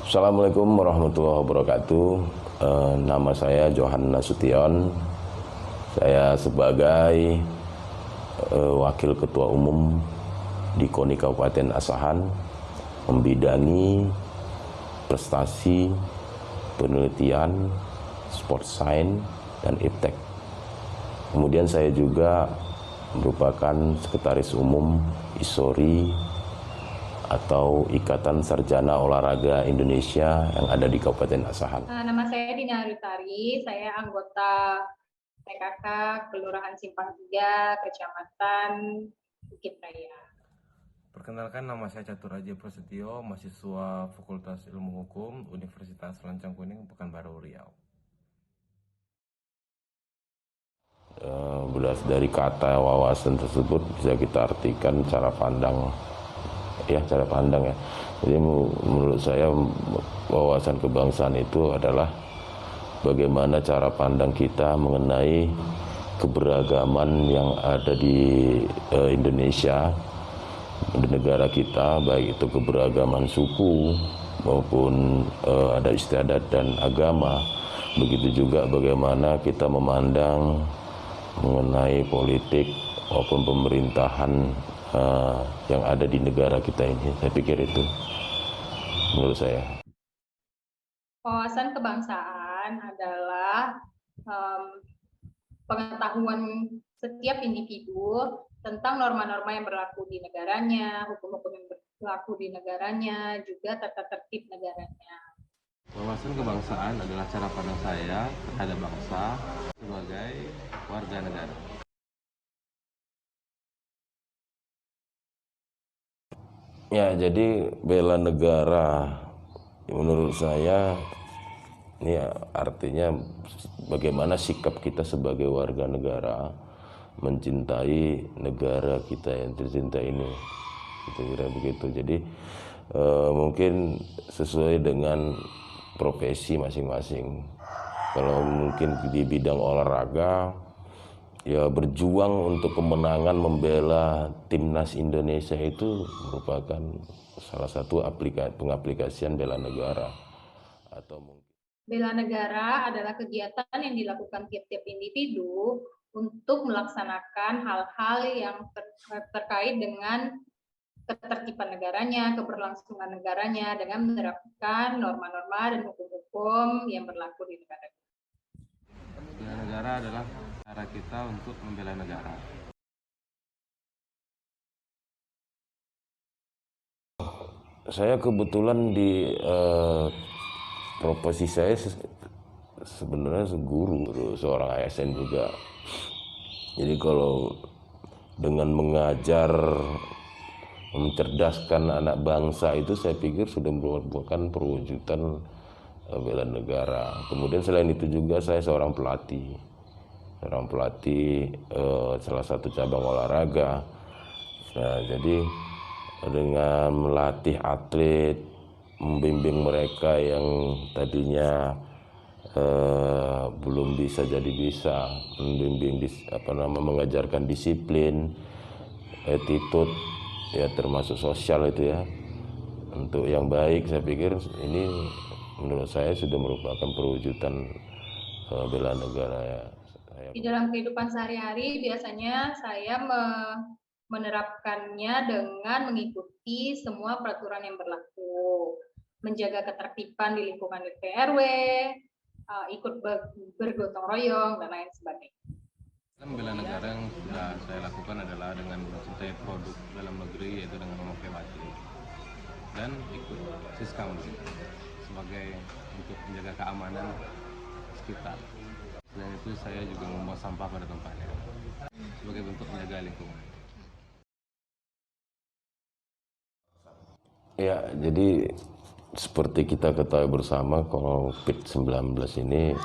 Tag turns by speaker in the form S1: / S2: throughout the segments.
S1: Assalamualaikum warahmatullahi wabarakatuh. Nama saya Johan Nasution. Saya sebagai Wakil Ketua Umum di KONI Kabupaten Asahan, membidangi prestasi, penelitian, sport science, dan iptek. Kemudian saya juga merupakan Sekretaris Umum ISORI atau Ikatan Sarjana Olahraga Indonesia yang ada di Kabupaten Asahan.
S2: Nama saya Dina Arutari, saya anggota PKK Kelurahan Simpang 3, Kecamatan Bukit Raya.
S3: Perkenalkan, nama saya Catur Aji Prasetyo, mahasiswa Fakultas Ilmu Hukum Universitas Lancang Kuning, Pekanbaru, Riau.
S1: Belas dari kata wawasan tersebut bisa kita artikan cara pandang ya. Jadi menurut saya wawasan kebangsaan itu adalah bagaimana cara pandang kita mengenai keberagaman yang ada di Indonesia, di negara kita, baik itu keberagaman suku maupun adat istiadat dan agama. Begitu juga bagaimana kita memandang mengenai politik maupun pemerintahan yang ada di negara kita ini. Saya pikir itu menurut saya.
S2: Wawasan kebangsaan adalah pengetahuan setiap individu tentang norma-norma yang berlaku di negaranya, hukum-hukum yang berlaku di negaranya, juga tata tertib negaranya.
S3: Wawasan kebangsaan adalah cara pandang saya terhadap bangsa sebagai warga negara.
S1: Ya, jadi bela negara menurut saya ini artinya bagaimana sikap kita sebagai warga negara mencintai negara kita yang tercinta ini. Kira-kira begitu. Jadi mungkin sesuai dengan profesi masing-masing. Kalau mungkin di bidang olahraga, ya berjuang untuk kemenangan membela timnas Indonesia itu merupakan salah satu pengaplikasian bela negara. Atau mungkin
S2: bela negara adalah kegiatan yang dilakukan tiap-tiap individu untuk melaksanakan hal-hal yang terkait dengan ketertiban negaranya, keberlangsungan negaranya dengan menerapkan norma-norma dan hukum-hukum yang berlaku di negara.
S3: Bela negara adalah cara kita untuk membela negara.
S1: Saya kebetulan di profesi saya sebenarnya guru, seorang ASN juga. Jadi kalau dengan mengajar, mencerdaskan anak bangsa itu saya pikir sudah merupakan perwujudan bela negara. Kemudian selain itu juga saya seorang pelatih salah satu cabang olahraga. Nah, jadi dengan melatih atlet, membimbing mereka yang tadinya belum bisa jadi bisa, membimbing mengajarkan disiplin, attitude, ya termasuk sosial itu ya, untuk yang baik. Saya pikir ini menurut saya sudah merupakan perwujudan bela negara ya.
S2: Di dalam kehidupan sehari-hari biasanya saya menerapkannya dengan mengikuti semua peraturan yang berlaku, menjaga ketertiban di lingkungan RT RW, ikut bergotong royong dan lain sebagainya.
S3: Bela negara yang sudah saya lakukan adalah dengan mencintai produk dalam negeri, yaitu dengan memakai batik dan ikut Siskam sebagai untuk menjaga keamanan sekitar. Selain itu saya juga membuang sampah pada tempatnya sebagai bentuk menjaga lingkungan.
S1: Ya, jadi seperti kita ketahui bersama, COVID-19 ini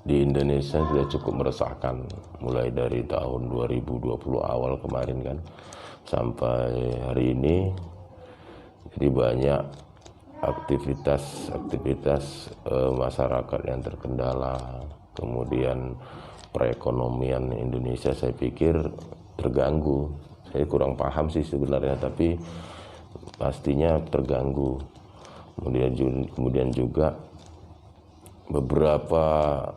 S1: di Indonesia sudah cukup meresahkan, mulai dari tahun 2020 awal kemarin kan sampai hari ini. Jadi banyak aktivitas masyarakat yang terkendala, kemudian perekonomian Indonesia saya pikir terganggu. Saya kurang paham sih sebenarnya, tapi pastinya terganggu. Kemudian juga beberapa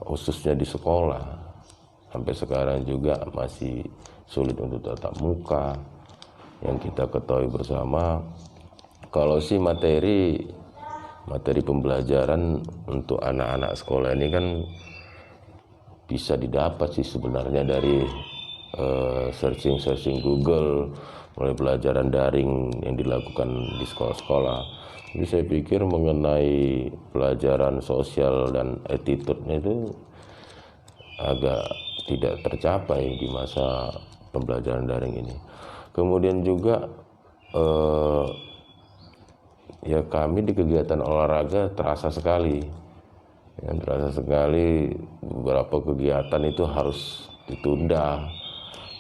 S1: khususnya di sekolah sampai sekarang juga masih sulit untuk tatap muka. Yang kita ketahui bersama, kalau sih materi pembelajaran untuk anak-anak sekolah ini kan bisa didapat sih sebenarnya dari searching Google, mulai pelajaran daring yang dilakukan di sekolah-sekolah. Jadi saya pikir mengenai pelajaran sosial dan attitude-nya itu agak tidak tercapai di masa pembelajaran daring ini. Kemudian juga ya kami di kegiatan olahraga terasa sekali. Beberapa kegiatan itu harus ditunda,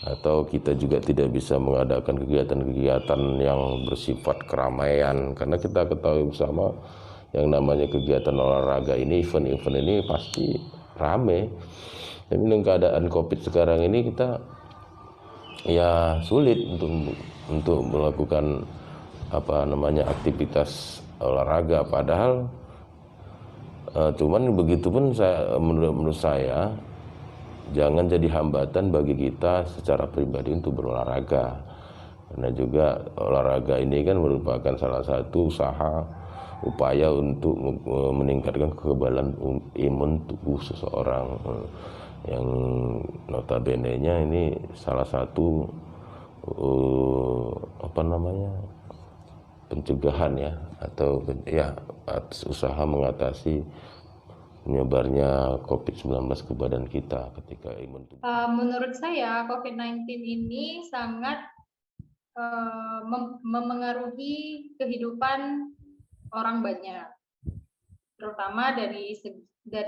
S1: atau kita juga tidak bisa mengadakan kegiatan-kegiatan yang bersifat keramaian, karena kita ketahui bersama yang namanya kegiatan olahraga ini, event-event ini pasti rame. Tapi dengan keadaan COVID sekarang ini kita ya sulit untuk melakukan aktivitas olahraga, padahal cuman begitupun menurut saya jangan jadi hambatan bagi kita secara pribadi untuk berolahraga, karena juga olahraga ini kan merupakan salah satu upaya untuk meningkatkan kekebalan imun tubuh seseorang, yang notabene-nya ini salah satu pencegahan ya, atau usaha mengatasi menyebarnya COVID-19 ke badan kita ketika imun tubuh.
S2: Menurut saya COVID-19 ini sangat memengaruhi kehidupan orang banyak, terutama dari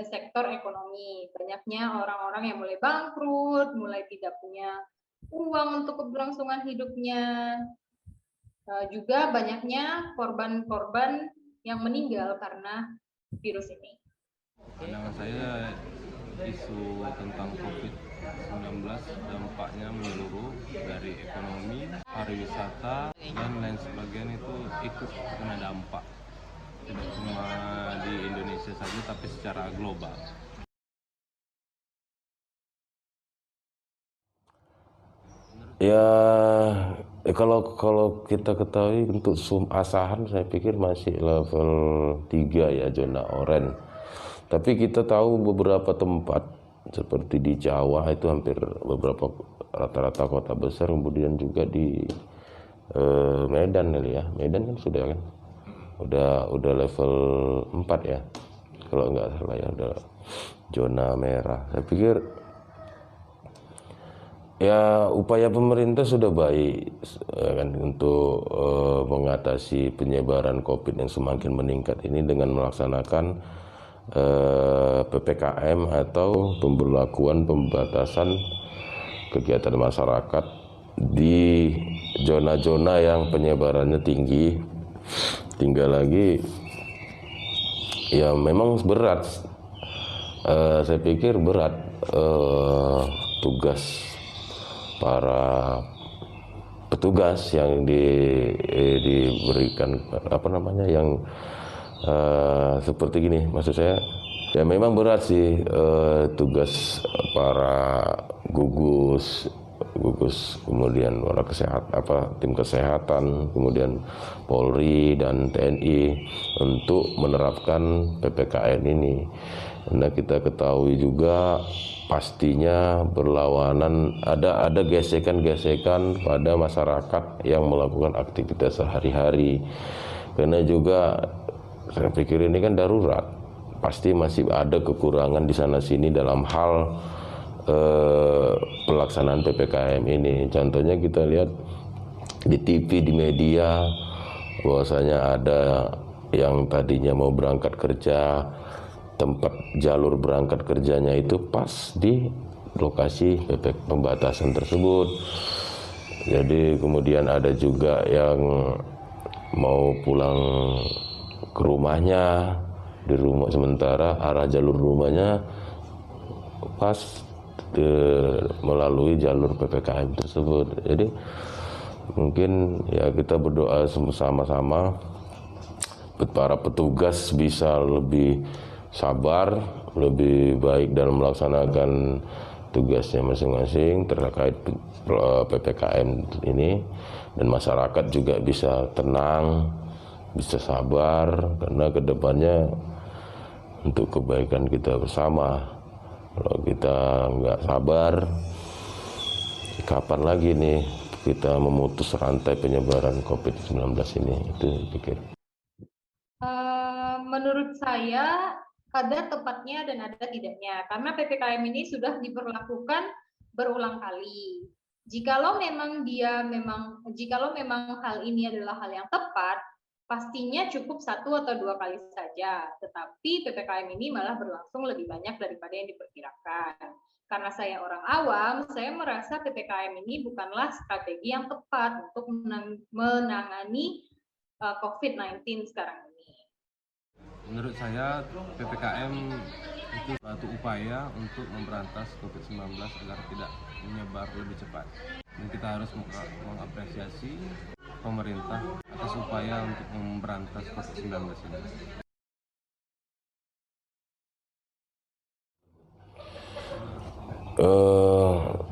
S2: sektor ekonomi. Banyaknya orang-orang yang mulai bangkrut, mulai tidak punya uang untuk keberlangsungan hidupnya. Juga banyaknya korban-korban yang meninggal karena virus ini.
S3: Pandangan saya, isu tentang COVID-19 dampaknya menyeluruh dari ekonomi, pariwisata, dan lain sebagainya itu ikut kena dampak. Tidak cuma di Indonesia saja, tapi secara global.
S1: Ya, kalau kita ketahui untuk Asahan saya pikir masih level 3 ya, zona oranye. Tapi kita tahu beberapa tempat seperti di Jawa itu hampir beberapa rata-rata kota besar, kemudian juga di Medan kali ya. Medan kan udah level 4 ya. Kalau nggak salah ya, udah zona merah. Saya pikir ya upaya pemerintah sudah baik kan untuk mengatasi penyebaran COVID yang semakin meningkat ini dengan melaksanakan PPKM atau pembatasan kegiatan masyarakat di zona-zona yang penyebarannya tinggi. Tinggal lagi ya memang berat, saya pikir berat tugas para petugas yang diberikan yang seperti gini. Maksud saya ya memang berat sih tugas para gugus, kemudian para tim kesehatan, kemudian Polri dan TNI untuk menerapkan PPKM ini. Karena kita ketahui juga pastinya berlawanan, ada gesekan-gesekan pada masyarakat yang melakukan aktivitas sehari-hari. Karena juga saya pikir ini kan darurat, pasti masih ada kekurangan di sana-sini dalam hal pelaksanaan PPKM ini. Contohnya kita lihat di TV, di media, bahwasanya ada yang tadinya mau berangkat kerja, tempat jalur berangkat kerjanya itu pas di lokasi pembatasan tersebut. Jadi kemudian ada juga yang mau pulang ke rumahnya, di rumah sementara arah jalur rumahnya pas melalui jalur PPKM tersebut. Jadi mungkin ya kita berdoa sama-sama para petugas bisa lebih sabar, lebih baik dalam melaksanakan tugasnya masing-masing terkait PPKM ini, dan masyarakat juga bisa tenang, bisa sabar, karena kedepannya untuk kebaikan kita bersama. Kalau kita nggak sabar, kapan lagi nih kita memutus rantai penyebaran COVID-19 ini? Itu pikir.
S2: Menurut saya ada tepatnya dan ada tidaknya, karena PPKM ini sudah diberlakukan berulang kali. Jikalau memang hal ini adalah hal yang tepat, pastinya cukup 1 atau 2 kali saja. Tetapi PPKM ini malah berlangsung lebih banyak daripada yang diperkirakan. Karena saya orang awam, saya merasa PPKM ini bukanlah strategi yang tepat untuk menangani COVID-19 sekarang ini.
S3: Menurut saya PPKM itu suatu upaya untuk memberantas COVID-19 agar tidak menyebar lebih cepat. Dan kita harus mengapresiasi pemerintah atas upaya untuk memberantas COVID-19 ini.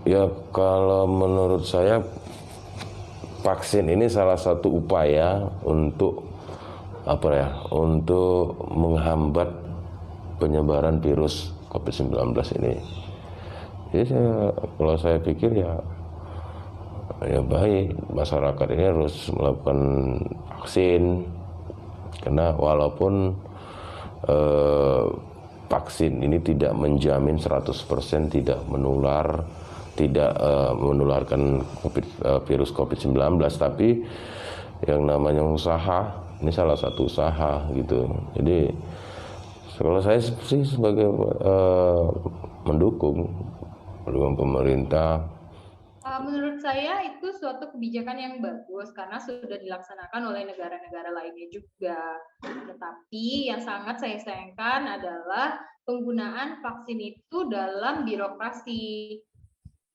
S1: Ya kalau menurut saya vaksin ini salah satu upaya untuk untuk menghambat penyebaran virus COVID-19 ini. Jadi kalau saya pikir ya baik, masyarakat ini harus melakukan vaksin, karena walaupun vaksin ini tidak menjamin 100% tidak menularkan virus COVID-19, tapi yang namanya usaha, ini salah satu usaha gitu. Jadi kalau saya sih sebagai mendukung pemerintah.
S2: Menurut saya itu suatu kebijakan yang bagus karena sudah dilaksanakan oleh negara-negara lainnya juga. Tetapi yang sangat saya sayangkan adalah penggunaan vaksin itu dalam birokrasi.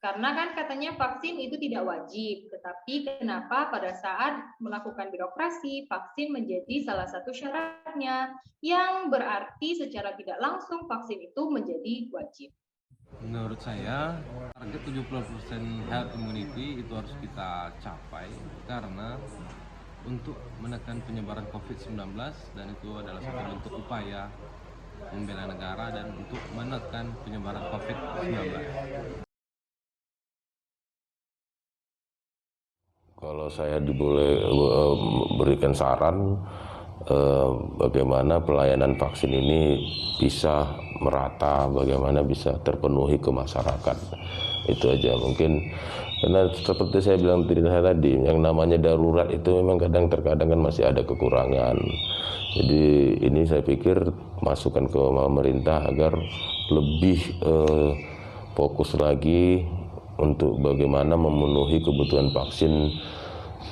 S2: Karena kan katanya vaksin itu tidak wajib, tetapi kenapa pada saat melakukan birokrasi, vaksin menjadi salah satu syaratnya, yang berarti secara tidak langsung vaksin itu menjadi wajib.
S3: Menurut saya, target 70% herd immunity itu harus kita capai karena untuk menekan penyebaran COVID-19, dan itu adalah satu bentuk upaya membela negara dan untuk menekan penyebaran COVID-19.
S1: Kalau saya boleh berikan saran bagaimana pelayanan vaksin ini bisa merata, bagaimana bisa terpenuhi ke masyarakat. Itu aja mungkin, karena seperti saya bilang tadi, yang namanya darurat itu memang kadang-kadang kan masih ada kekurangan. Jadi ini saya pikir masukan ke pemerintah agar lebih fokus lagi untuk bagaimana memenuhi kebutuhan vaksin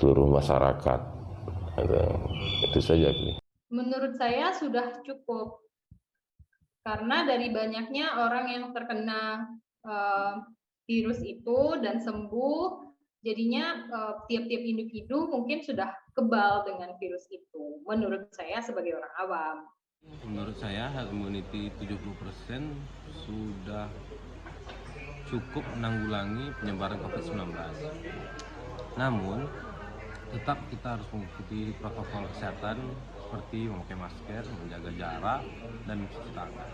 S1: seluruh masyarakat. Itu saja.
S2: Menurut saya sudah cukup, karena dari banyaknya orang yang terkena virus itu dan sembuh, jadinya tiap-tiap individu mungkin sudah kebal dengan virus itu. Menurut saya sebagai orang awam.
S3: Menurut saya herd immunity 70% sudah cukup menanggulangi penyebaran COVID-19. Namun, tetap kita harus mengikuti protokol kesehatan seperti memakai masker, menjaga jarak, dan mencuci tangan.